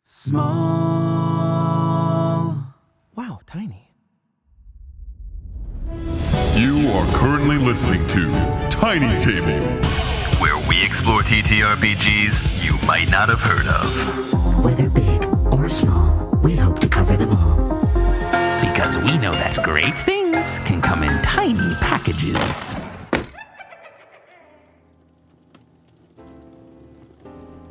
Small. Wow, tiny. You are currently listening to Tiny Table, where we explore TTRPGs you might not have heard of. Whether big or small, we hope to cover them all. Because we know that great things can come in tiny packages.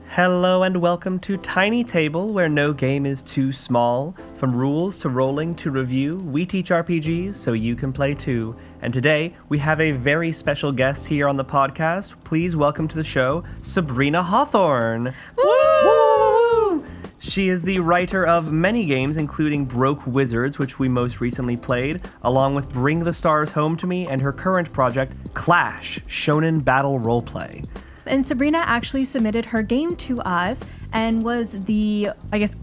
Hello and welcome to Tiny Table, where no game is too small. From rules to rolling to review, we teach RPGs so you can play too. And today, we have a very special guest here on the podcast. Please welcome to the show, Sabrina Hawthorne. Woo! She is the writer of many games, including Broke Wizards, which we most recently played, along with Bring the Stars Home to Me and her current project, Clash, Shonen Battle Roleplay. And Sabrina actually submitted her game to us and was the,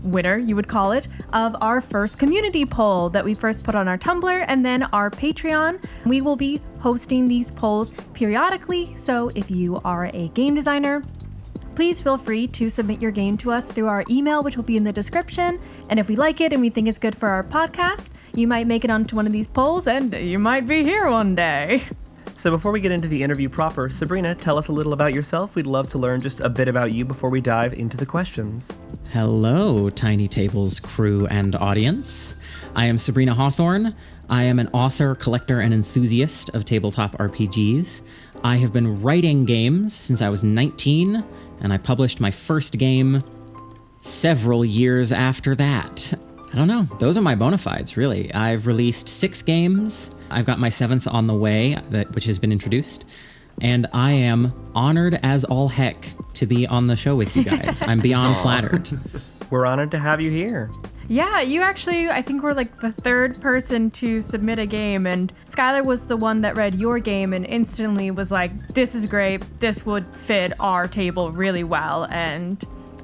winner, you would call it, of our first community poll that we first put on our Tumblr and then our Patreon. We will be hosting these polls periodically, so if you are a game designer, please feel free to submit your game to us through our email, which will be in the description. And if we like it and we think it's good for our podcast, you might make it onto one of these polls and you might be here one day. So before we get into the interview proper, Sabrina, tell us a little about yourself. We'd love to learn just a bit about you before we dive into the questions. Hello, Tiny Table's crew and audience. I am Sabrina Hawthorne. I am an author, collector, and enthusiast of tabletop RPGs. I have been writing games since I was 19, and I published my first game several years after that. I don't know. Those are my bona fides, really. I've released 6 games. I've got my 7th on the way, which has been introduced. And I am honored as all heck to be on the show with you guys. I'm beyond flattered. We're honored to have you here. Yeah, you actually, I think we're like the third person to submit a game, and Skylar was the one that read your game and instantly was like, this is great, this would fit our table really well, and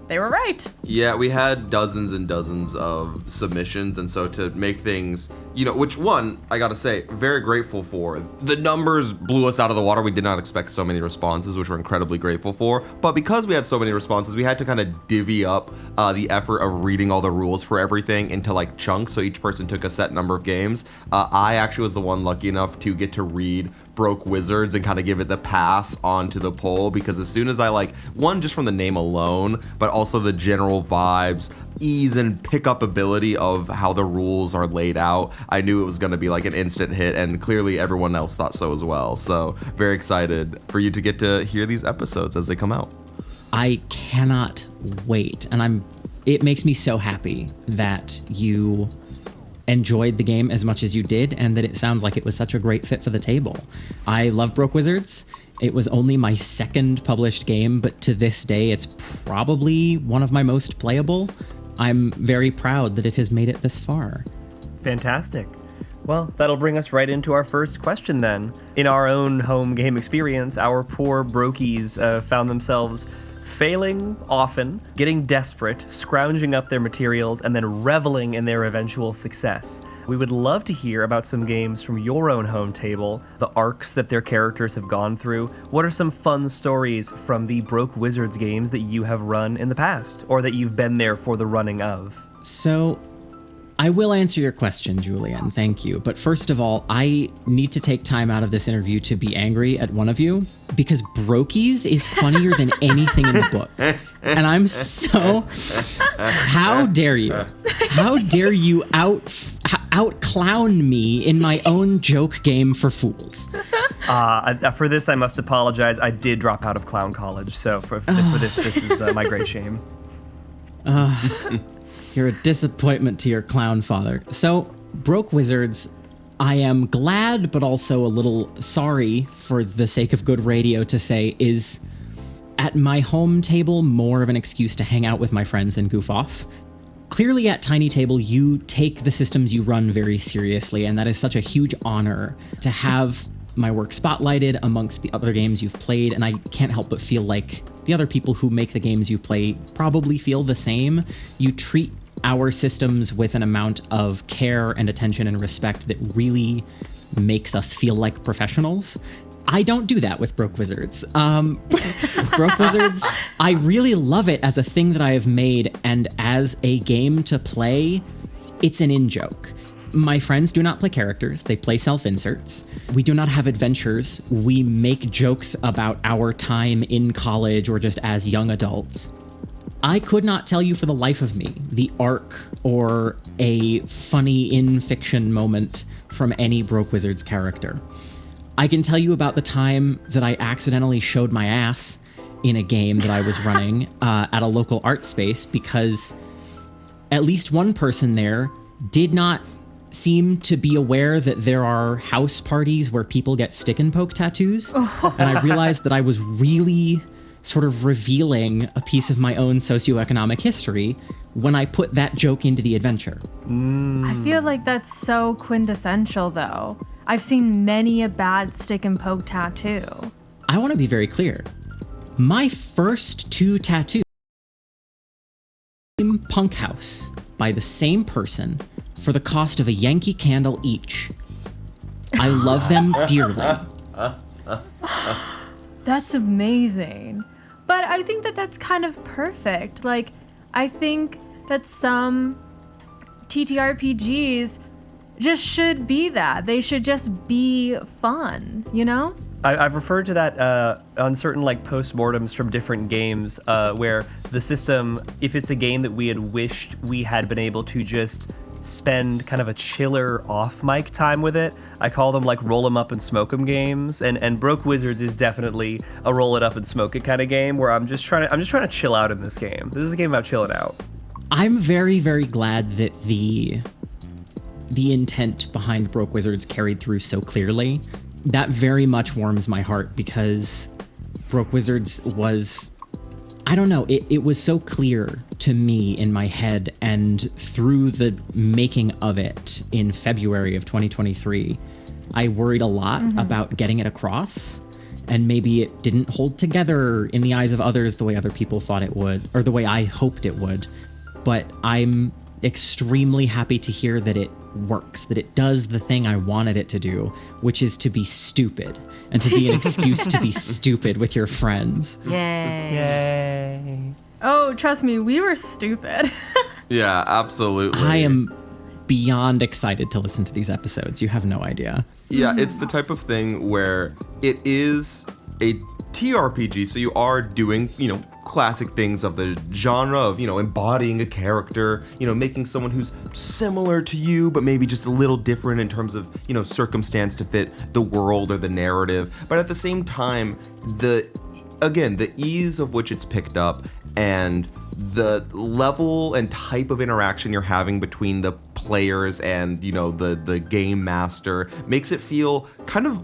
they were right. Yeah, we had dozens and dozens of submissions, and so to make things, which one, I gotta say, very grateful for. The numbers blew us out of the water. We did not expect so many responses, which we're incredibly grateful for. But because we had so many responses, we had to kind of divvy up the effort of reading all the rules for everything into chunks, so each person took a set number of games. I actually was the one lucky enough to get to read Broke Wizards and kind of give it the pass onto the poll, because as soon as I one, just from the name alone, but also the general vibes, ease and pickup ability of how the rules are laid out, I knew it was going to be an instant hit, and clearly everyone else thought so as well. So very excited for you to get to hear these episodes as they come out. I cannot wait, and it makes me so happy that you enjoyed the game as much as you did, and that it sounds like it was such a great fit for the table. I love Broke Wizards. It was only my 2nd published game, but to this day, it's probably one of my most playable. I'm very proud that it has made it this far. Fantastic. Well, that'll bring us right into our first question then. In our own home game experience, our poor brokies found themselves failing often, getting desperate, scrounging up their materials, and then reveling in their eventual success. We would love to hear about some games from your own home table, the arcs that their characters have gone through. What are some fun stories from the Broke Wizards games that you have run in the past, or that you've been there for the running of? So, I will answer your question, Julian, thank you. But first of all, I need to take time out of this interview to be angry at one of you, because Brokies is funnier than anything in the book. And I'm so... How dare you? How dare you out-clown me in my own joke game for fools? For this, I must apologize. I did drop out of clown college, so for this is my great shame. You're a disappointment to your clown father. So, Broke Wizards, I am glad but also a little sorry, for the sake of good radio to say, is at my home table more of an excuse to hang out with my friends and goof off. Clearly at Tiny Table, you take the systems you run very seriously, and that is such a huge honor to have my work spotlighted amongst the other games you've played, and I can't help but feel like the other people who make the games you play probably feel the same. You treat our systems with an amount of care and attention and respect that really makes us feel like professionals. I don't do that with Broke Wizards. Broke Wizards, I really love it as a thing that I have made, and as a game to play, it's an in-joke. My friends do not play characters, they play self-inserts. We do not have adventures. We make jokes about our time in college or just as young adults. I could not tell you for the life of me the arc or a funny in-fiction moment from any Broke Wizards character. I can tell you about the time that I accidentally showed my ass in a game that I was running at a local art space because at least one person there did not seem to be aware that there are house parties where people get stick and poke tattoos. And I realized that I was really sort of revealing a piece of my own socioeconomic history when I put that joke into the adventure. I feel like that's so quintessential, though. I've seen many a bad stick and poke tattoo. I want to be very clear. My first 2 tattoos, Punk House, by the same person for the cost of a Yankee Candle each. I love them dearly. That's amazing. But I think that that's kind of perfect. Like, I think that some TTRPGs just should be that. They should just be fun, you know? I've referred to that on certain like postmortems from different games where the system, if it's a game that we had wished we had been able to just spend kind of a chiller off mic time with it, I call them like roll 'em up and smoke 'em games, and Broke Wizards is definitely a roll it up and smoke it kind of game where I'm just trying to chill out in this game. This is a game about chilling out. I'm very, very glad that the intent behind Broke Wizards carried through so clearly. That very much warms my heart because Broke Wizards was, I don't know, it was so clear to me in my head, and through the making of it in February of 2023, I worried a lot about getting it across, and maybe it didn't hold together in the eyes of others the way other people thought it would, or the way I hoped it would. But I'm extremely happy to hear that it works, that it does the thing I wanted it to do, which is to be stupid and to be an excuse to be stupid with your friends. Yay. Oh, trust me, we were stupid. Yeah, absolutely. I am beyond excited to listen to these episodes. You have no idea. Yeah, it's the type of thing where it is a TRPG, so you are doing, classic things of the genre of, embodying a character, making someone who's similar to you, but maybe just a little different in terms of, circumstance to fit the world or the narrative. But at the same time, the ease of which it's picked up and the level and type of interaction you're having between the players and, the game master makes it feel kind of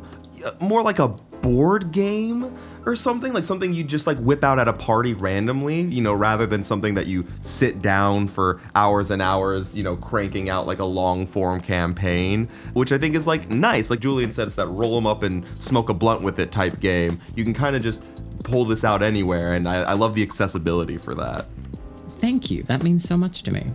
more like a board game or something, like something you just like whip out at a party randomly, rather than something that you sit down for hours and hours, cranking out like a long form campaign, which I think is like nice. Like Julian said, it's that roll 'em up and smoke a blunt with it type game. You can kind of just pull this out anywhere, and I love the accessibility for that. Thank you. That means so much to me.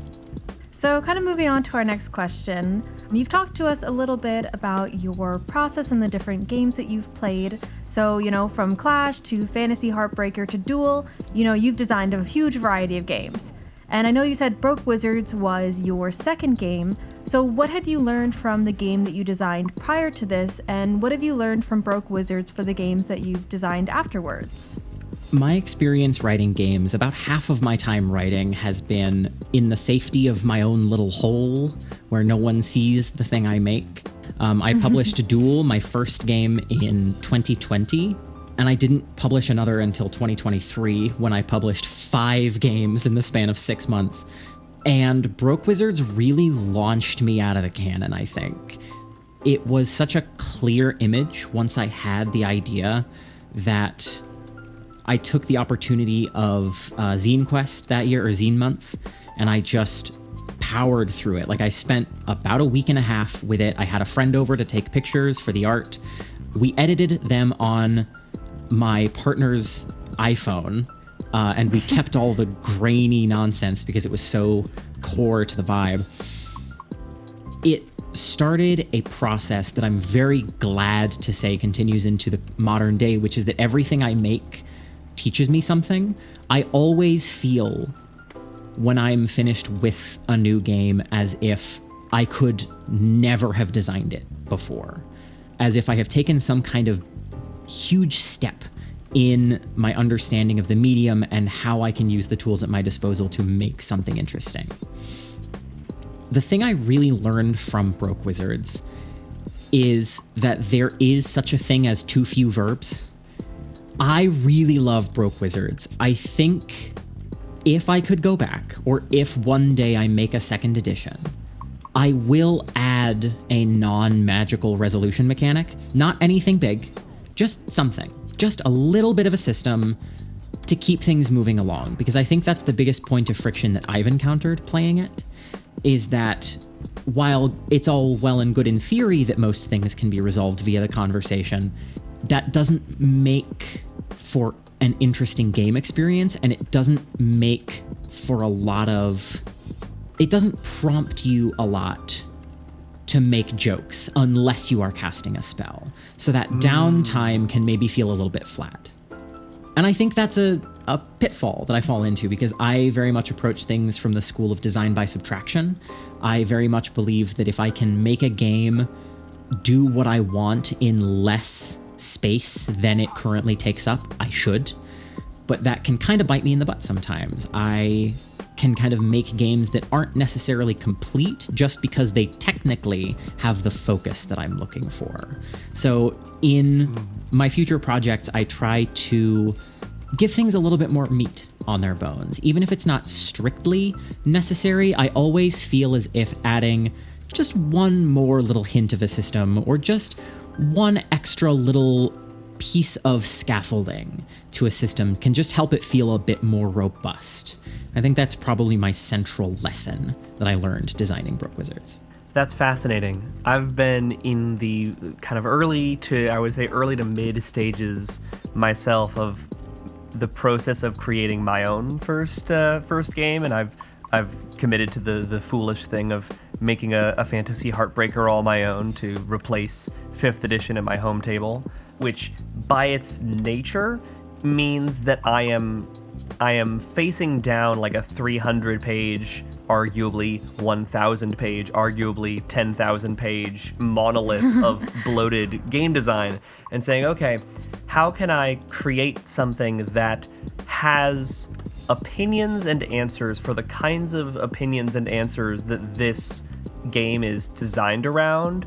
So kind of moving on to our next question. You've talked to us a little bit about your process and the different games that you've played. So, from Clash to Fantasy Heartbreaker to Duel, you've designed a huge variety of games. And I know you said Broke Wizards was your second game. So what had you learned from the game that you designed prior to this? And what have you learned from Broke Wizards for the games that you've designed afterwards? My experience writing games, about half of my time writing has been in the safety of my own little hole where no one sees the thing I make. I published Duel, my first game, in 2020, and I didn't publish another until 2023 when I published 5 games in the span of 6 months. And Broke Wizards really launched me out of the cannon, I think. It was such a clear image once I had the idea that I took the opportunity of Zine Quest that year, or Zine Month, and I just powered through it. Like, I spent about a week and a half with it. I had a friend over to take pictures for the art. We edited them on my partner's iPhone, and we kept all the grainy nonsense because it was so core to the vibe. It started a process that I'm very glad to say continues into the modern day, which is that everything I make teaches me something. I always feel when I'm finished with a new game as if I could never have designed it before, as if I have taken some kind of huge step in my understanding of the medium and how I can use the tools at my disposal to make something interesting. The thing I really learned from Broke Wizards is that there is such a thing as too few verbs. I really love Broke Wizards. I think if I could go back, or if one day I make a second edition, I will add a non-magical resolution mechanic. Not anything big, just something. Just a little bit of a system to keep things moving along, because I think that's the biggest point of friction that I've encountered playing it, is that while it's all well and good in theory that most things can be resolved via the conversation, that doesn't make for an interesting game experience, and it doesn't make for a lot of... It doesn't prompt you a lot to make jokes unless you are casting a spell. So that downtime can maybe feel a little bit flat. And I think that's a pitfall that I fall into, because I very much approach things from the school of design by subtraction. I very much believe that if I can make a game do what I want in less space than it currently takes up, I should. But that can kind of bite me in the butt sometimes. I can kind of make games that aren't necessarily complete just because they technically have the focus that I'm looking for. So in my future projects, I try to give things a little bit more meat on their bones. Even if it's not strictly necessary, I always feel as if adding just one more little hint of a system, or just one extra little piece of scaffolding to a system, can just help it feel a bit more robust. I think that's probably my central lesson that I learned designing Broke Wizards. That's fascinating. I've been in the kind of early to mid stages myself of the process of creating my own first game, and I've committed to the foolish thing of making a fantasy heartbreaker all my own to replace 5th edition at my home table, which by its nature means that I am facing down like a 300-page, arguably 1,000-page, arguably 10,000-page monolith of bloated game design, and saying, okay, how can I create something that has opinions and answers for the kinds of opinions and answers that this game is designed around,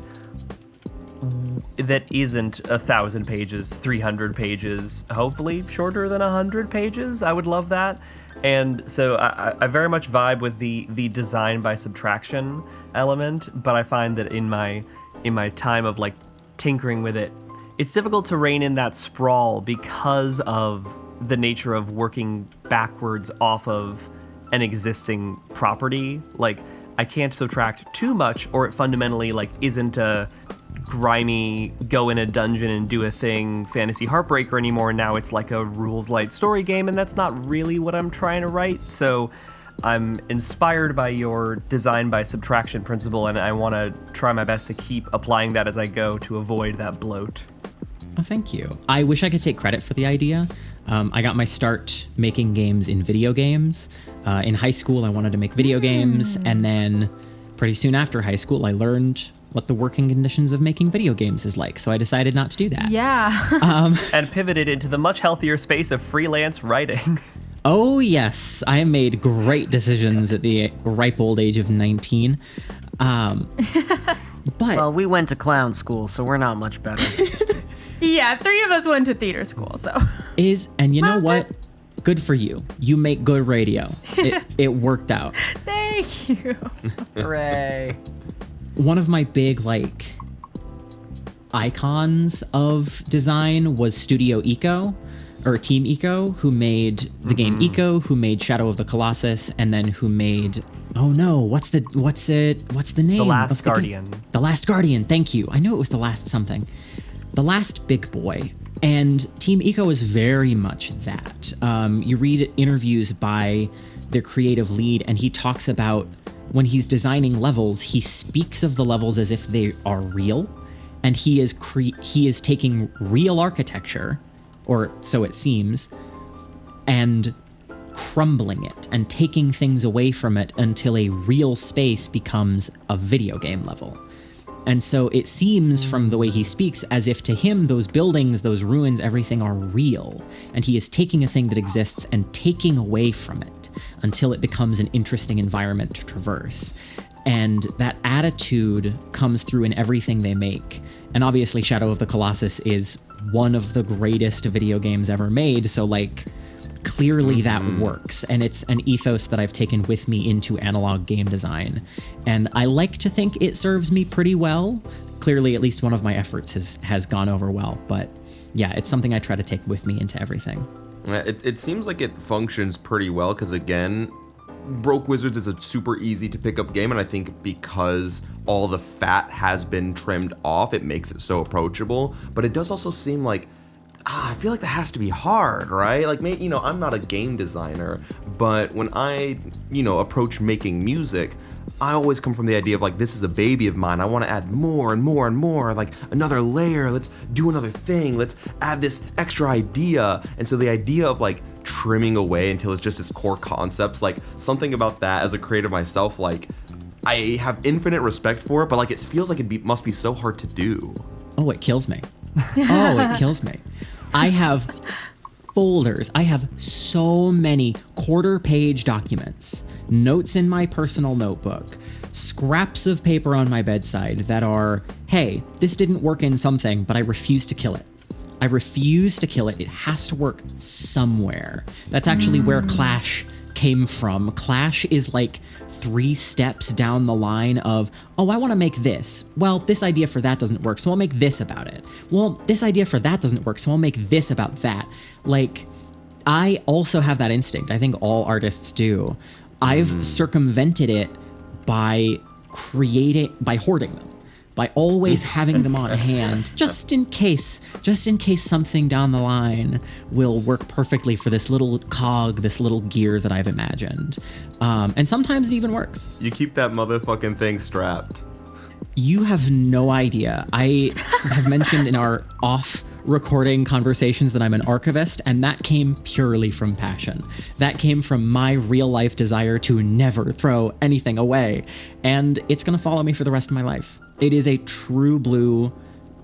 that isn't 1,000 pages, 300 pages, hopefully shorter than 100 pages. I would love that. And so I very much vibe with the design by subtraction element, but I find that in my time of like tinkering with it, it's difficult to rein in that sprawl because of the nature of working backwards off of an existing property. Like, I can't subtract too much, or it fundamentally like isn't a grimy go in a dungeon and do a thing fantasy heartbreaker anymore. Now it's like a rules light story game, and that's not really what I'm trying to write. So I'm inspired by your design by subtraction principle, and I want to try my best to keep applying that as I go to avoid that bloat. Oh, thank you. I wish I could take credit for the idea. I got my start making games in video games. In high school, I wanted to make video games, and then pretty soon after high school, I learned what the working conditions of making video games is like, so I decided not to do that. Yeah. And pivoted into the much healthier space of freelance writing. Oh, yes. I made great decisions at the ripe old age of 19. But Well, we went to clown school, so we're not much better. Yeah, 3 of us went to theater school, so. And you know what? Good for you. You make good radio. It worked out. Thank you. Hooray. One of my big, like, icons of design was Studio Eco, or Team Eco, who made the game Eco, who made Shadow of the Colossus, and then who made, oh no, what's the name? The Last of the Guardian. The Last Guardian, thank you. I knew it was the last something. The Last Big Boy. And Team Eco is very much that. You read interviews by their creative lead, and he talks about when he's designing levels, he speaks of the levels as if they are real, and he is taking real architecture, or so it seems, and crumbling it and taking things away from it until a real space becomes a video game level. And so it seems from the way he speaks as if to him those buildings, those ruins, everything are real. And he is taking a thing that exists and taking away from it until it becomes an interesting environment to traverse. And that attitude comes through in everything they make. And obviously Shadow of the Colossus is one of the greatest video games ever made, so like clearly that works, and it's an ethos that I've taken with me into analog game design, and I like to think it serves me pretty well. Clearly, at least one of my efforts has gone over well, but yeah, it's something I try to take with me into everything. It seems like it functions pretty well because, again, Broke Wizards is a super easy to pick up game, and I think because all the fat has been trimmed off, it makes it so approachable, but it does also seem like I feel like that has to be hard, right? Like, I'm not a game designer, but when I, approach making music, I always come from the idea of like, this is a baby of mine. I want to add more and more and more, like another layer. Let's do another thing. Let's add this extra idea. And so the idea of like trimming away until it's just its core concepts, like something about that as a creator myself, like I have infinite respect for it, but like it feels like must be so hard to do. Oh, it kills me. Oh, it kills me. I have folders. I have so many quarter-page documents, notes in my personal notebook, scraps of paper on my bedside that are, hey, this didn't work in something, but I refuse to kill it. I refuse to kill it. It has to work somewhere. That's actually where Clash came from. Clash is like 3 steps down the line of, oh, I want to make this. Well, this idea for that doesn't work, so I'll make this about it. Well, this idea for that doesn't work, so I'll make this about that. Like, I also have that instinct. I think all artists do. I've circumvented it by hoarding them. By always having them on hand, just in case something down the line will work perfectly for this little cog, this little gear that I've imagined. And sometimes it even works. You keep that motherfucking thing strapped. You have no idea. I have mentioned in our off-recording conversations that I'm an archivist, and that came purely from passion. That came from my real-life desire to never throw anything away, and it's gonna follow me for the rest of my life. It is a true blue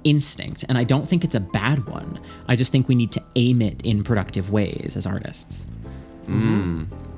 instinct, and I don't think it's a bad one. I just think we need to aim it in productive ways as artists.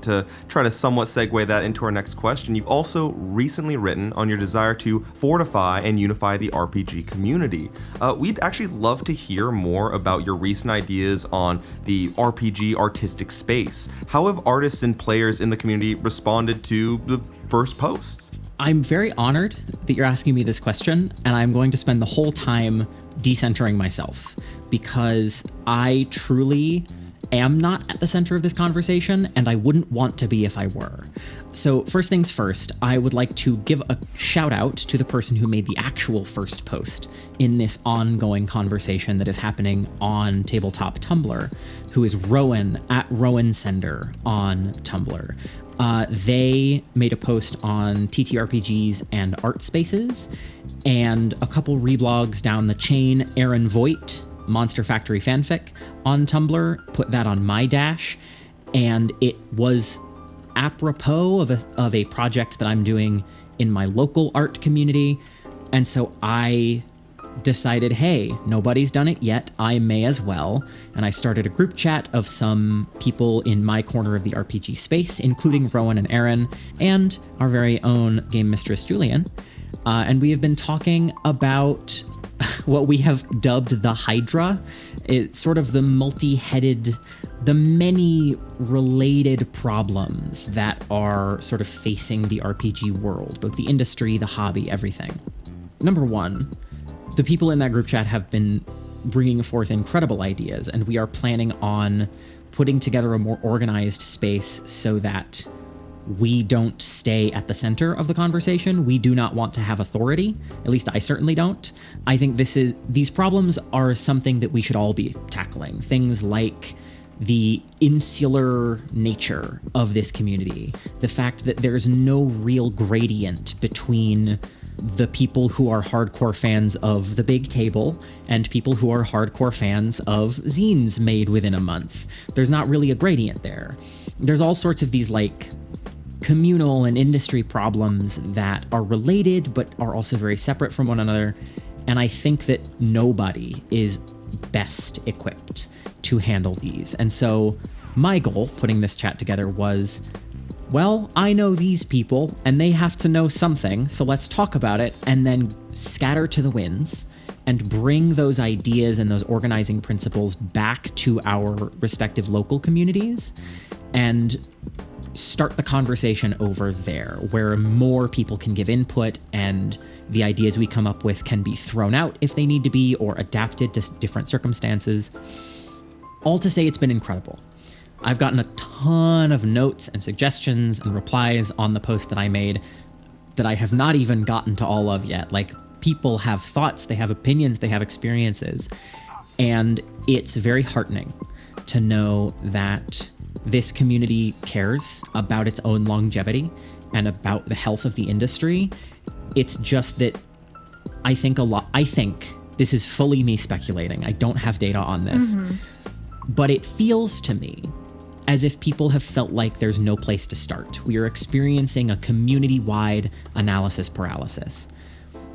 To try to somewhat segue that into our next question, you've also recently written on your desire to fortify and unify the RPG community. We'd actually love to hear more about your recent ideas on the RPG artistic space. How have artists and players in the community responded to the first posts? I'm very honored that you're asking me this question, and I'm going to spend the whole time decentering myself because I truly am not at the center of this conversation, and I wouldn't want to be if I were. So first things first, I would like to give a shout out to the person who made the actual first post in this ongoing conversation that is happening on Tabletop Tumblr, who is Rowan at Rowan Sender on Tumblr. They made a post on TTRPGs and art spaces, and a couple reblogs down the chain. Aaron Voigt, Monster Factory Fanfic on Tumblr, put that on my dash, and it was apropos of a project that I'm doing in my local art community, and so I decided, hey, nobody's done it yet, I may as well, and I started a group chat of some people in my corner of the RPG space, including Rowan and Aaron, and our very own game mistress, Julian, and we have been talking about what we have dubbed the Hydra. It's sort of the multi-headed, the many related problems that are sort of facing the RPG world, both the industry, the hobby, everything. Number one, the people in that group chat have been bringing forth incredible ideas, and we are planning on putting together a more organized space so that we don't stay at the center of the conversation. We do not want to have authority. At least I certainly don't. I think these problems are something that we should all be tackling. Things like the insular nature of this community, the fact that there's no real gradient between the people who are hardcore fans of The Big Table and people who are hardcore fans of zines made within a month. There's not really a gradient there. There's all sorts of these like communal and industry problems that are related but are also very separate from one another. And I think that nobody is best equipped to handle these. And so my goal putting this chat together was, well, I know these people and they have to know something, so let's talk about it and then scatter to the winds and bring those ideas and those organizing principles back to our respective local communities and start the conversation over there where more people can give input and the ideas we come up with can be thrown out if they need to be or adapted to different circumstances. All to say, it's been incredible. I've gotten a ton of notes and suggestions and replies on the post that I made that I have not even gotten to all of yet. Like, people have thoughts, they have opinions, they have experiences. And it's very heartening to know that this community cares about its own longevity and about the health of the industry. It's just that I think this is fully me speculating. I don't have data on this, but it feels to me as if people have felt like there's no place to start. We are experiencing a community-wide analysis paralysis.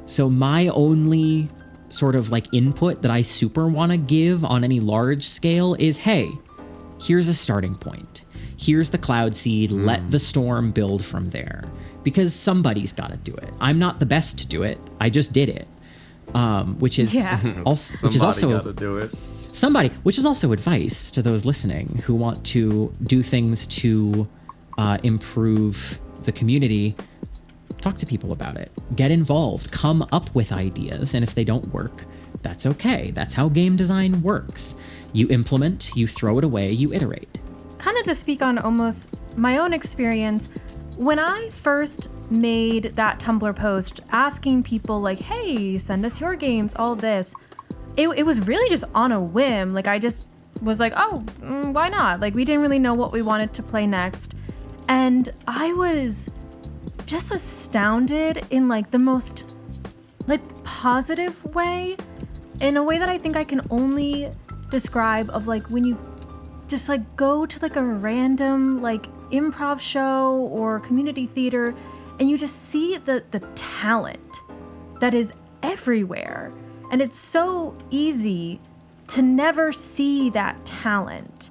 So my only sort of like input that I super want to give on any large scale is, hey, here's a starting point. Here's the cloud seed. Let the storm build from there. Because somebody's got to do it. I'm not the best to do it. I just did it. Which is also gotta do it. Somebody, which is also advice to those listening who want to do things to improve the community. Talk to people about it. Get involved. Come up with ideas. And if they don't work, that's okay. That's how game design works. You implement, you throw it away, you iterate. Kind of to speak on almost my own experience, when I first made that Tumblr post asking people like, hey, send us your games, all this, it was really just on a whim. Like, I just was like, oh, why not? Like, we didn't really know what we wanted to play next. And I was just astounded in like the most like positive way, in a way that I think I can only describe of like when you just like go to like a random like improv show or community theater and you just see the talent that is everywhere. And it's so easy to never see that talent.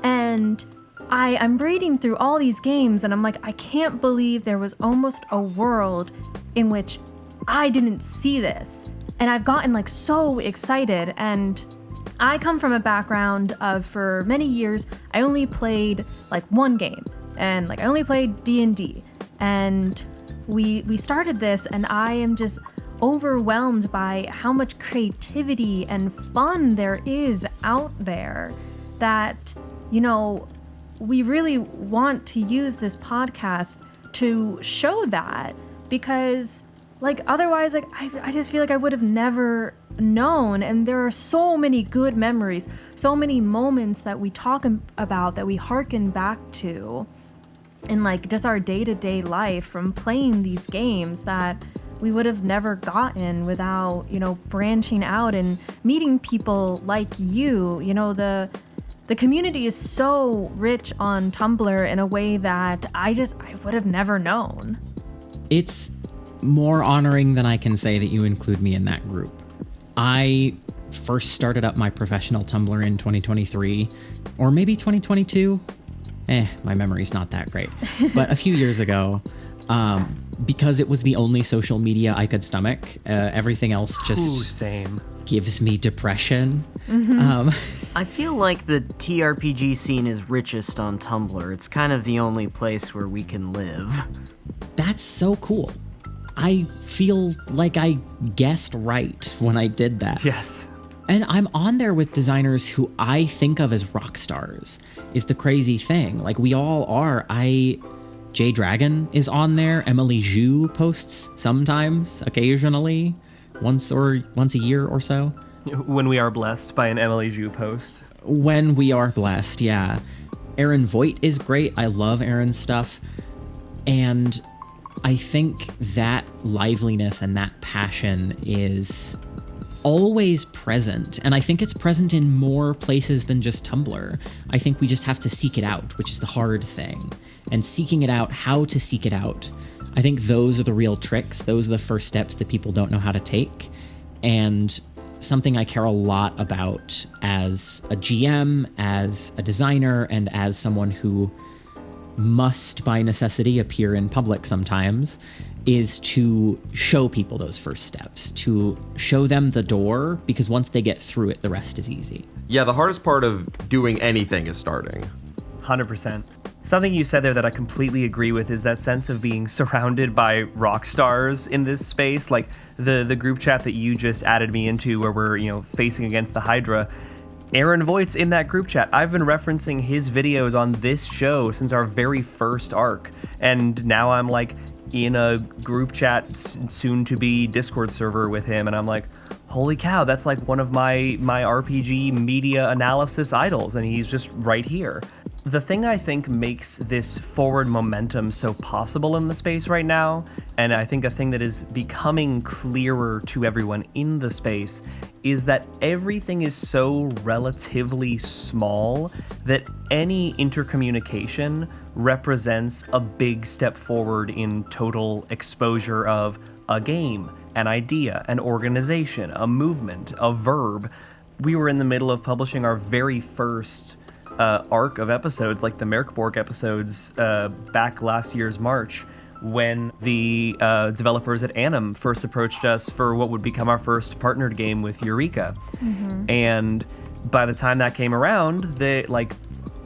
And I'm reading through all these games and I'm like, I can't believe there was almost a world in which I didn't see this. And I've gotten like so excited. And I come from a background of, for many years, I only played like one game, and like I only played D&D. And we started this and I am just overwhelmed by how much creativity and fun there is out there that, you know, we really want to use this podcast to show that, because like otherwise, like I just feel like I would have never known. And there are so many good memories, so many moments that we talk about, that we hearken back to in like just our day-to-day life from playing these games, that we would have never gotten without, you know, branching out and meeting people like you. You know, the community is so rich on Tumblr in a way that I would have never known. It's more honoring than I can say that you include me in that group. I first started up my professional Tumblr in 2023, or maybe 2022. My memory's not that great. But a few years ago, because it was the only social media I could stomach, everything else just gives me depression. I feel like the TRPG scene is richest on Tumblr. It's kind of the only place where we can live. That's so cool. I feel like I guessed right when I did that. Yes. And I'm on there with designers who I think of as rock stars, is the crazy thing. Like, we all are. Jay Dragon is on there. Emily Zhu posts sometimes, occasionally, once a year or so. When we are blessed by an Emily Zhu post. When we are blessed, yeah. Aaron Voigt is great. I love Aaron's stuff. And I think that liveliness and that passion is always present. And I think it's present in more places than just Tumblr. I think we just have to seek it out, which is the hard thing. And seeking it out, how to seek it out, I think those are the real tricks. Those are the first steps that people don't know how to take. And something I care a lot about as a GM, as a designer, and as someone who must, by necessity, appear in public sometimes, is to show people those first steps, to show them the door, because once they get through it, the rest is easy. Yeah, the hardest part of doing anything is starting. 100%. Something you said there that I completely agree with is that sense of being surrounded by rock stars in this space. Like the group chat that you just added me into where we're, facing against the Hydra. Aaron Voigt's in that group chat. I've been referencing his videos on this show since our very first arc. And now I'm like in a group chat soon to be Discord server with him. And I'm like, holy cow, that's like one of my RPG media analysis idols. And he's just right here. The thing I think makes this forward momentum so possible in the space right now, and I think a thing that is becoming clearer to everyone in the space, is that everything is so relatively small that any intercommunication represents a big step forward in total exposure of a game, an idea, an organization, a movement, a verb. We were in the middle of publishing our very first arc of episodes, like the Merkborg episodes, back last year's March, when the developers at Annam first approached us for what would become our first partnered game with Eureka. Mm-hmm. And by the time that came around,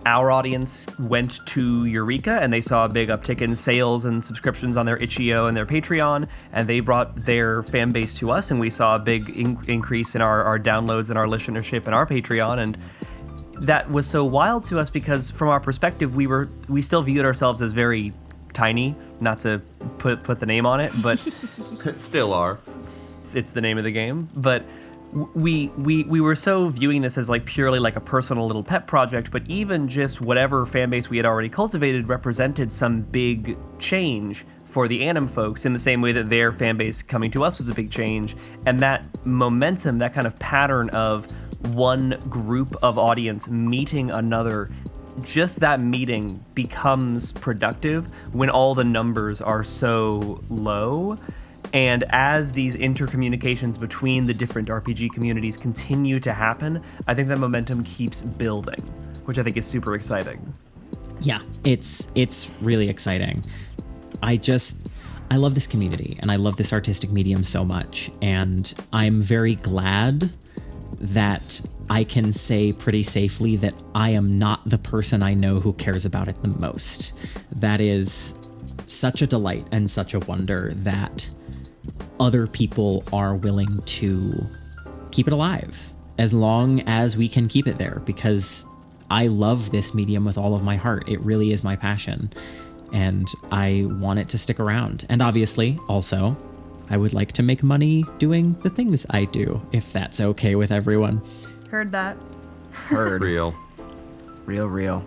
our audience went to Eureka and they saw a big uptick in sales and subscriptions on their itch.io and their Patreon, and they brought their fan base to us, and we saw a big increase in our downloads and our listenership and our Patreon. And that was so wild to us because from our perspective, we still viewed ourselves as very tiny, not to put the name on it, but Still are. It's the name of the game. But we were so viewing this as like purely like a personal little pet project, but even just whatever fan base we had already cultivated represented some big change for the Annam folks, in the same way that their fan base coming to us was a big change. And that momentum, that kind of pattern of one group of audience meeting another, just that meeting becomes productive when all the numbers are so low. And as these intercommunications between the different RPG communities continue to happen, I think that momentum keeps building, which I think is super exciting. Yeah, it's really exciting. I love this community and I love this artistic medium so much, and I'm very glad that I can say pretty safely that I am not the person I know who cares about it the most. That is such a delight and such a wonder that other people are willing to keep it alive as long as we can keep it there, because I love this medium with all of my heart. It really is my passion, and I want it to stick around. And obviously, also, I would like to make money doing the things I do, if that's okay with everyone. Heard that. Heard. Real. Real.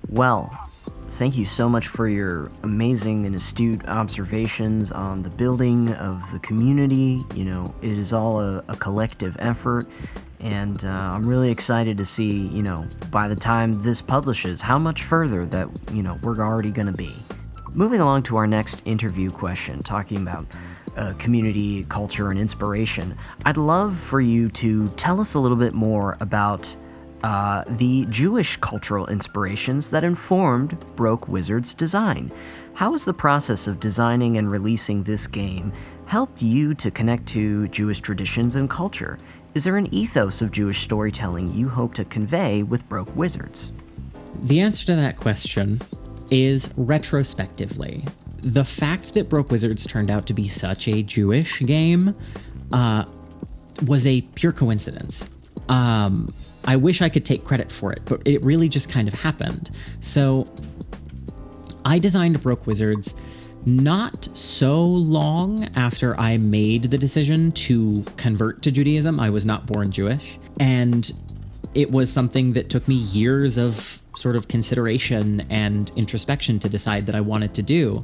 Well, thank you so much for your amazing and astute observations on the building of the community. It is all a collective effort, and I'm really excited to see, by the time this publishes, how much further that, we're already going to be. Moving along to our next interview question, talking about community, culture, and inspiration, I'd love for you to tell us a little bit more about the Jewish cultural inspirations that informed Broke Wizard's design. How has the process of designing and releasing this game helped you to connect to Jewish traditions and culture? Is there an ethos of Jewish storytelling you hope to convey with Broke Wizards? The answer to that question is retrospectively. The fact that Broke Wizards turned out to be such a Jewish game was a pure coincidence. I wish I could take credit for it, but it really just kind of happened. So I designed Broke Wizards not so long after I made the decision to convert to Judaism. I was not born Jewish. And it was something that took me years of sort of consideration and introspection to decide that I wanted to do.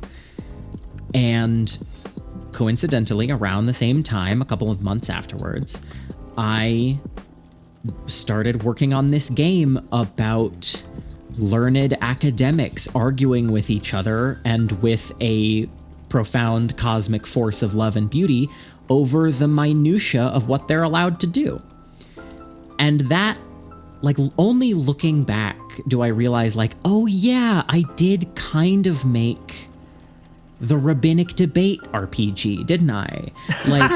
And coincidentally, around the same time, a couple of months afterwards, I started working on this game about learned academics arguing with each other and with a profound cosmic force of love and beauty over the minutia of what they're allowed to do. And that, like, only looking back do I realize, like, oh yeah, I did kind of make the rabbinic debate RPG, didn't I? Like,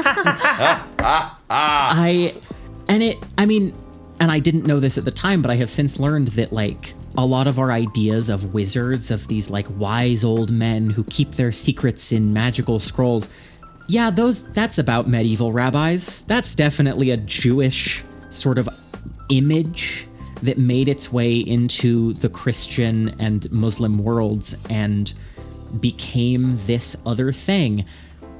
and I didn't know this at the time, but I have since learned that, like, a lot of our ideas of wizards, of these, like, wise old men who keep their secrets in magical scrolls, yeah, that's about medieval rabbis. That's definitely a Jewish sort of image that made its way into the Christian and Muslim worlds and became this other thing.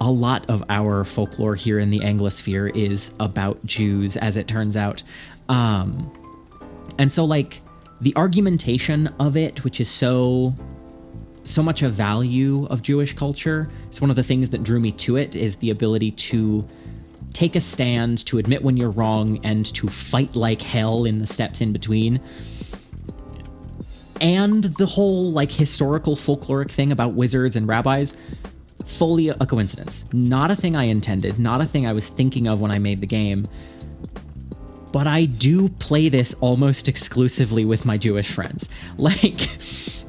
A lot of our folklore here in the Anglosphere is about Jews, as it turns out. And so, like, the argumentation of it, which is so much a value of Jewish culture, it's one of the things that drew me to it, is the ability to take a stand, to admit when you're wrong, and to fight like hell in the steps in between. And the whole, like, historical folkloric thing about wizards and rabbis, fully a coincidence. Not a thing I intended, not a thing I was thinking of when I made the game. But I do play this almost exclusively with my Jewish friends. Like,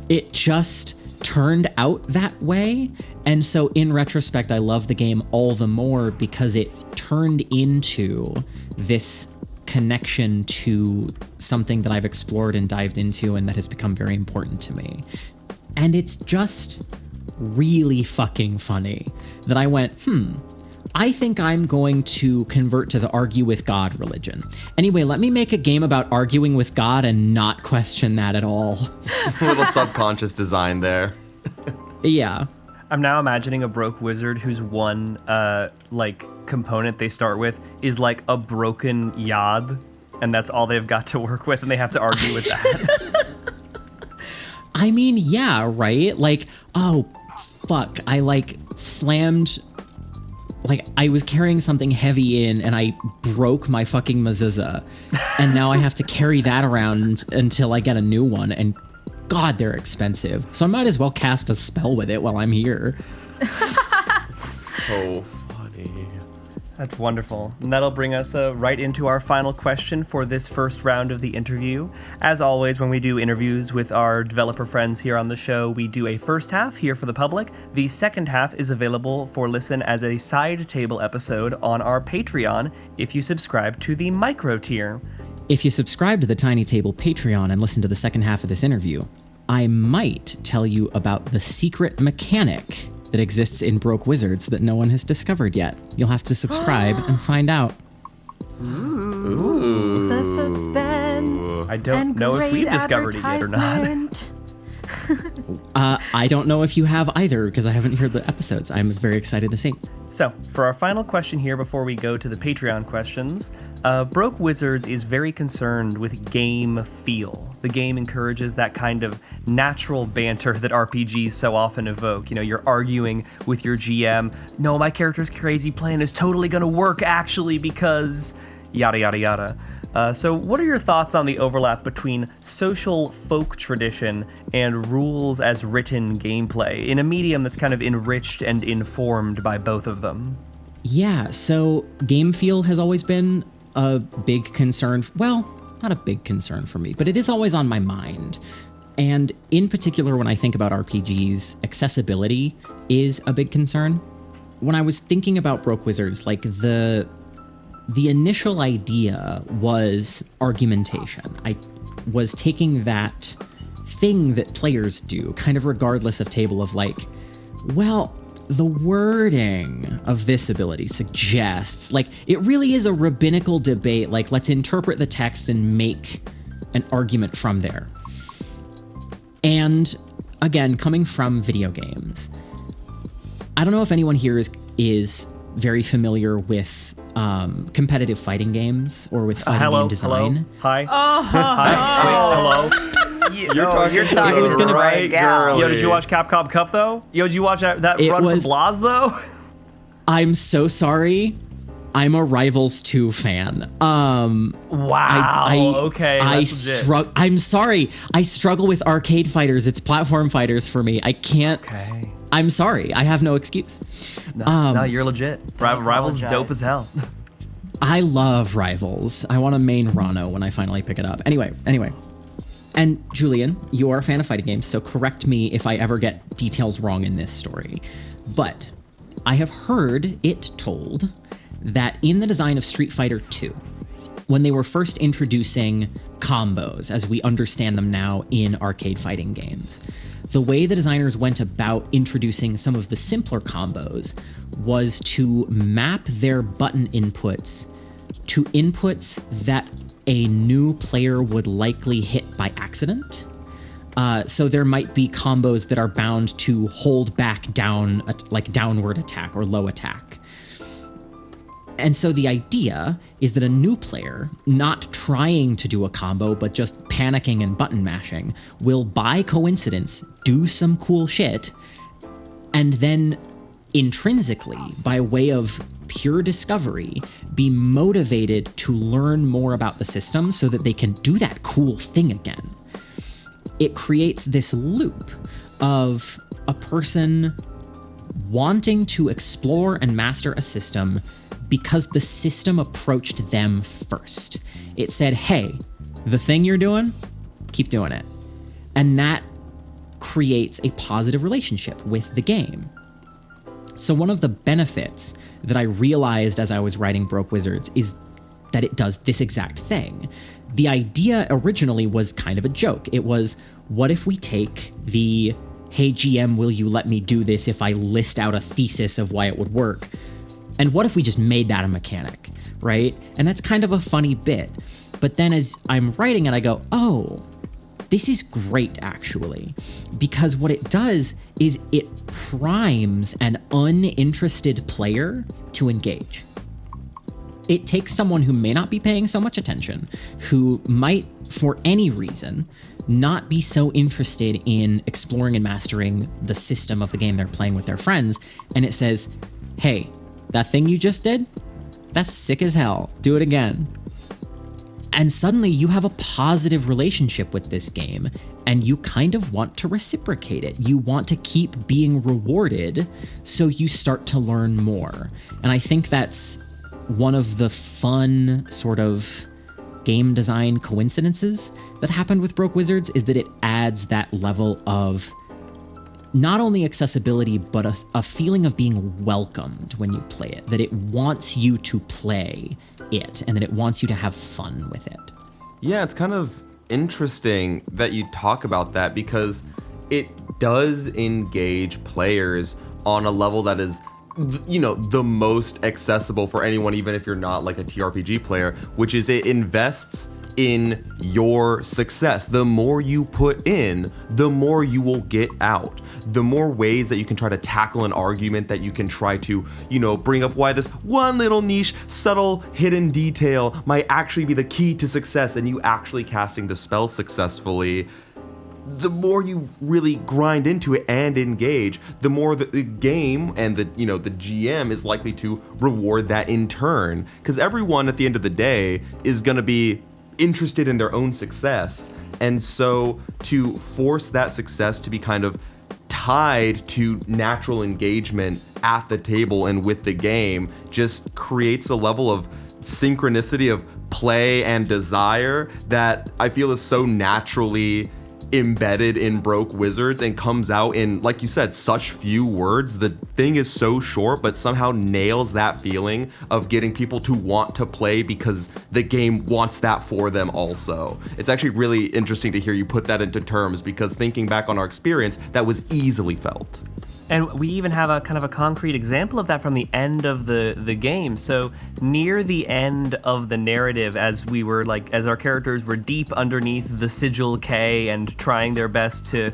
it just turned out that way. And so in retrospect, I love the game all the more because it turned into this connection to something that I've explored and dived into and that has become very important to me. And it's just really fucking funny that I went, I think I'm going to convert to the argue with God religion. Anyway, let me make a game about arguing with God and not question that at all. A little subconscious design there. Yeah. I'm now imagining a broke wizard whose one, like, component they start with is, like, a broken yad, and that's all they've got to work with, and they have to argue with that. I mean, yeah, right? Like, oh, fuck, I, like, slammed... Like, I was carrying something heavy in, and I broke my fucking mezuzah, and now I have to carry that around until I get a new one, and God, they're expensive. So I might as well cast a spell with it while I'm here. So funny. That's wonderful. And that'll bring us right into our final question for this first round of the interview. As always, when we do interviews with our developer friends here on the show, we do a first half here for the public. The second half is available for listen as a side table episode on our Patreon if you subscribe to the micro tier. If you subscribe to the Tiny Table Patreon and listen to the second half of this interview, I might tell you about the secret mechanic that exists in Broke Wizards that no one has discovered yet. You'll have to subscribe and find out. Ooh. The suspense. I don't know if we've discovered it yet or not. I don't know if you have either, because I haven't heard the episodes. I'm very excited to see. So, for our final question here before we go to the Patreon questions, Broke Wizards is very concerned with game feel. The game encourages that kind of natural banter that RPGs so often evoke. You know, you're arguing with your GM, no, my character's crazy plan is totally going to work actually because yada yada yada. So what are your thoughts on the overlap between social folk tradition and rules as written gameplay in a medium that's kind of enriched and informed by both of them? Yeah, so game feel has always been a big concern. Well, not a big concern for me, but it is always on my mind. And in particular, when I think about RPGs, accessibility is a big concern. When I was thinking about Broke Wizards, like the initial idea was argumentation. I was taking that thing that players do, kind of regardless of table, of like, well, the wording of this ability suggests, like, it really is a rabbinical debate, like, let's interpret the text and make an argument from there. And again, coming from video games, I don't know if anyone here is very familiar with competitive fighting games or with fighting game design. Hi. Hi. Wait, hello. You're talking It was gonna- right, girly. Yo, did you watch Capcom Cup though? Yo, did you watch that It run was- from Blaz though? I'm so sorry. I'm a Rivals 2 fan. Wow. Okay. That's legit. I'm sorry. I struggle with arcade fighters. It's platform fighters for me. I can't. Okay. I'm sorry. I have no excuse. No, you're legit. Rivals is dope apologize. as hell. I love Rivals. I want to main Rano when I finally pick it up. Anyway. And Julian, you are a fan of fighting games, so correct me if I ever get details wrong in this story. But I have heard it told that in the design of Street Fighter 2, when they were first introducing combos as we understand them now in arcade fighting games, the way the designers went about introducing some of the simpler combos was to map their button inputs to inputs that a new player would likely hit by accident. So there might be combos that are bound to hold back down, like downward attack or low attack. And so the idea is that a new player, not trying to do a combo, but just panicking and button mashing, will by coincidence do some cool shit, and then intrinsically, by way of pure discovery, be motivated to learn more about the system so that they can do that cool thing again. It creates this loop of a person wanting to explore and master a system because the system approached them first. It said, hey, the thing you're doing, keep doing it. And that creates a positive relationship with the game. So one of the benefits that I realized as I was writing Broke Wizards is that it does this exact thing. The idea originally was kind of a joke. It was, what if we take the, hey GM, will you let me do this if I list out a thesis of why it would work? And what if we just made that a mechanic, right? And that's kind of a funny bit. But then as I'm writing it, I go, oh, this is great actually. Because what it does is it primes an uninterested player to engage. It takes someone who may not be paying so much attention, who might, for any reason, not be so interested in exploring and mastering the system of the game they're playing with their friends, and it says, hey, that thing you just did? That's sick as hell. Do it again. And suddenly you have a positive relationship with this game, and you kind of want to reciprocate it. You want to keep being rewarded, so you start to learn more. And I think that's one of the fun sort of game design coincidences that happened with Broke Wizards, is that it adds that level of not only accessibility, but a feeling of being welcomed when you play it, that it wants you to play it, and that it wants you to have fun with it. Yeah, it's kind of interesting that you talk about that, because it does engage players on a level that is, you know, the most accessible for anyone, even if you're not like a TRPG player, which is it invests in your success. The more you put in, the more you will get out. The more ways that you can try to tackle an argument, that you can try to, you know, bring up why this one little niche, subtle, hidden detail might actually be the key to success, and you actually casting the spell successfully. The more you really grind into it and engage, the more the game and the GM is likely to reward that in turn. Because everyone at the end of the day is going to be interested in their own success. And so to force that success to be kind of tied to natural engagement at the table and with the game just creates a level of synchronicity of play and desire that I feel is so naturally embedded in Broke Wizards and comes out in, like you said, such few words. The thing is so short, but somehow nails that feeling of getting people to want to play because the game wants that for them also. It's actually really interesting to hear you put that into terms, because thinking back on our experience, that was easily felt. And we even have a kind of a concrete example of that from the end of the game. So near the end of the narrative, as our characters were deep underneath the sigil K and trying their best to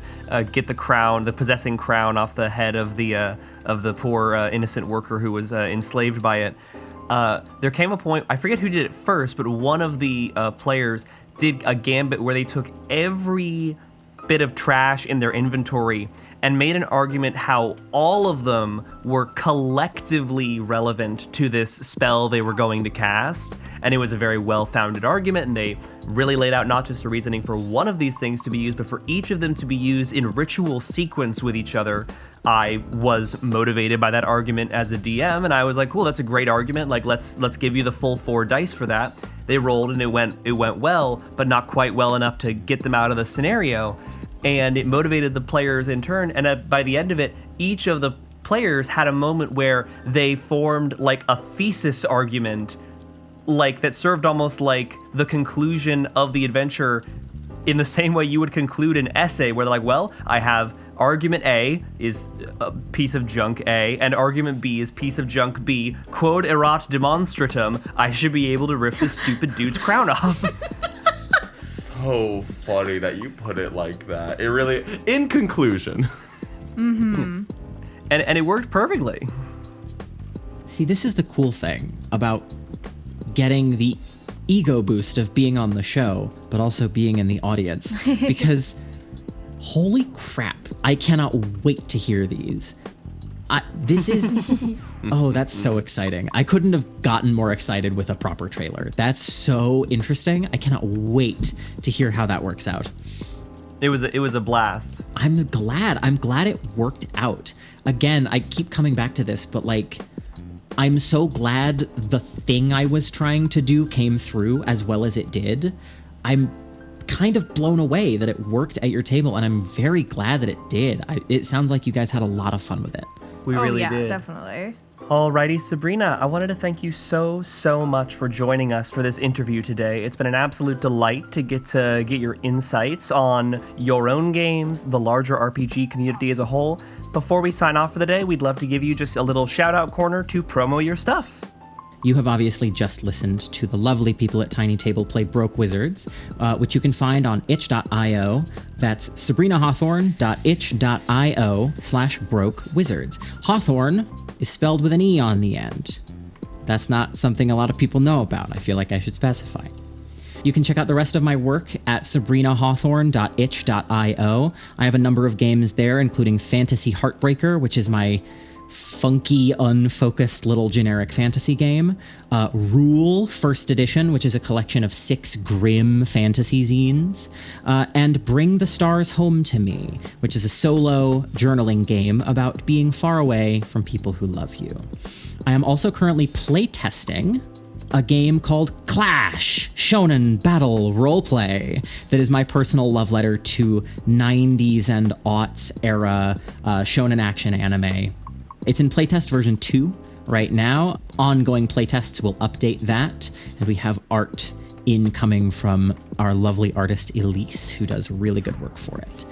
get the crown, the possessing crown, off the head of the poor innocent worker who was enslaved by it. there came a point, I forget who did it first, but one of the players did a gambit where they took every bit of trash in their inventory and made an argument how all of them were collectively relevant to this spell they were going to cast. And it was a very well-founded argument, and they really laid out not just a reasoning for one of these things to be used, but for each of them to be used in ritual sequence with each other. I was motivated by that argument as a DM, and I was like, cool, that's a great argument. Like, let's give you the full 4 dice for that. They rolled, and it went well, but not quite well enough to get them out of the scenario. And it motivated the players in turn. And by the end of it, each of the players had a moment where they formed like a thesis argument, like that served almost like the conclusion of the adventure, in the same way you would conclude an essay, where they're like, well, I have argument A is a piece of junk A, and argument B is piece of junk B. Quod erat demonstratum. I should be able to rip this stupid dude's crown off. So funny that you put it like that. It really, in conclusion. Mm-hmm. And it worked perfectly. See, this is the cool thing about getting the ego boost of being on the show, but also being in the audience. Because, holy crap, I cannot wait to hear these. This is... Oh, that's so exciting. I couldn't have gotten more excited with a proper trailer. That's so interesting. I cannot wait to hear how that works out. It was a blast. I'm glad it worked out. Again, I keep coming back to this, but like, I'm so glad the thing I was trying to do came through as well as it did. I'm kind of blown away that it worked at your table, and I'm very glad that it did. It sounds like you guys had a lot of fun with it. We really yeah, did. Definitely. Alrighty, Sabrina, I wanted to thank you so much for joining us for this interview today. It's been an absolute delight to get your insights on your own games, the larger RPG community as a whole. Before we sign off for the day, we'd love to give you just a little shout-out corner to promo your stuff. You have obviously just listened to the lovely people at Tiny Table play Broke Wizards, which you can find on itch.io. That's sabrinahawthorne.itch.io/brokewizards. Hawthorne is spelled with an E on the end. That's not something a lot of people know about. I feel like I should specify. You can check out the rest of my work at sabrinahawthorne.itch.io. I have a number of games there, including Fantasy Heartbreaker, which is my funky, unfocused little generic fantasy game. Rule, First Edition, which is a collection of 6 grim fantasy zines. And Bring the Stars Home to Me, which is a solo journaling game about being far away from people who love you. I am also currently playtesting a game called Clash, Shonen Battle Roleplay, that is my personal love letter to 90s and aughts era shonen action anime. It's in playtest version 2 right now. Ongoing playtests will update that, and we have art incoming from our lovely artist Elise, who does really good work for it.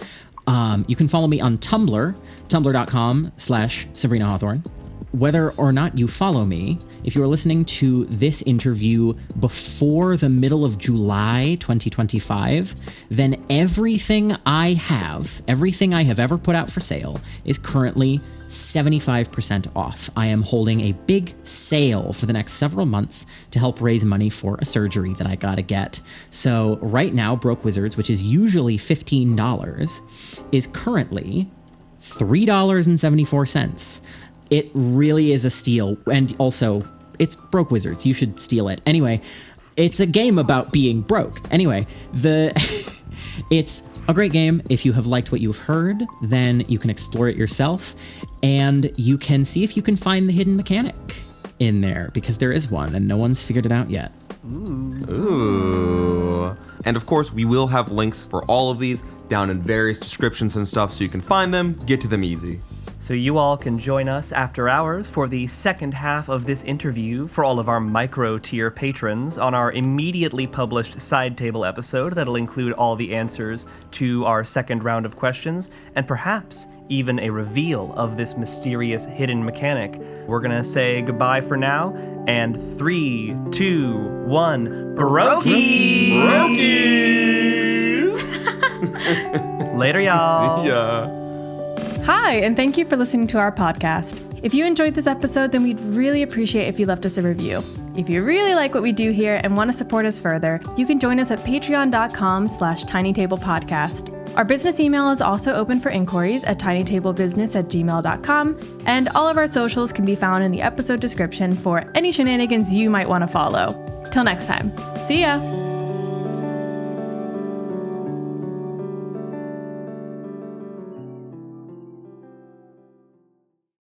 You can follow me on Tumblr, tumblr.com/Sabrina Hawthorne. Whether or not you follow me, if you are listening to this interview before the middle of July 2025, then everything I have ever put out for sale is currently 75% off. I am holding a big sale for the next several months to help raise money for a surgery that I gotta get. So right now, Broke Wizards, which is usually $15, is currently $3.74. It really is a steal, and also, it's Broke Wizards. You should steal it. Anyway, it's a game about being broke. Anyway, it's a great game. If you have liked what you've heard, then you can explore it yourself, and you can see if you can find the hidden mechanic in there, because there is one, and no one's figured it out yet. Ooh. And of course, we will have links for all of these down in various descriptions and stuff, so you can find them, get to them easy. So you all can join us after hours for the second half of this interview for all of our micro-tier patrons on our immediately published side table episode that'll include all the answers to our second round of questions, and perhaps even a reveal of this mysterious hidden mechanic. We're gonna say goodbye for now, and 3, 2, 1, Brokies! Brokies! Later, y'all. See ya. Hi, and thank you for listening to our podcast. If you enjoyed this episode, then we'd really appreciate if you left us a review. If you really like what we do here and want to support us further, you can join us at patreon.com/tinytablepodcast. Our business email is also open for inquiries at tinytablebusiness@gmail.com, and all of our socials can be found in the episode description for any shenanigans you might want to follow. Till next time, see ya!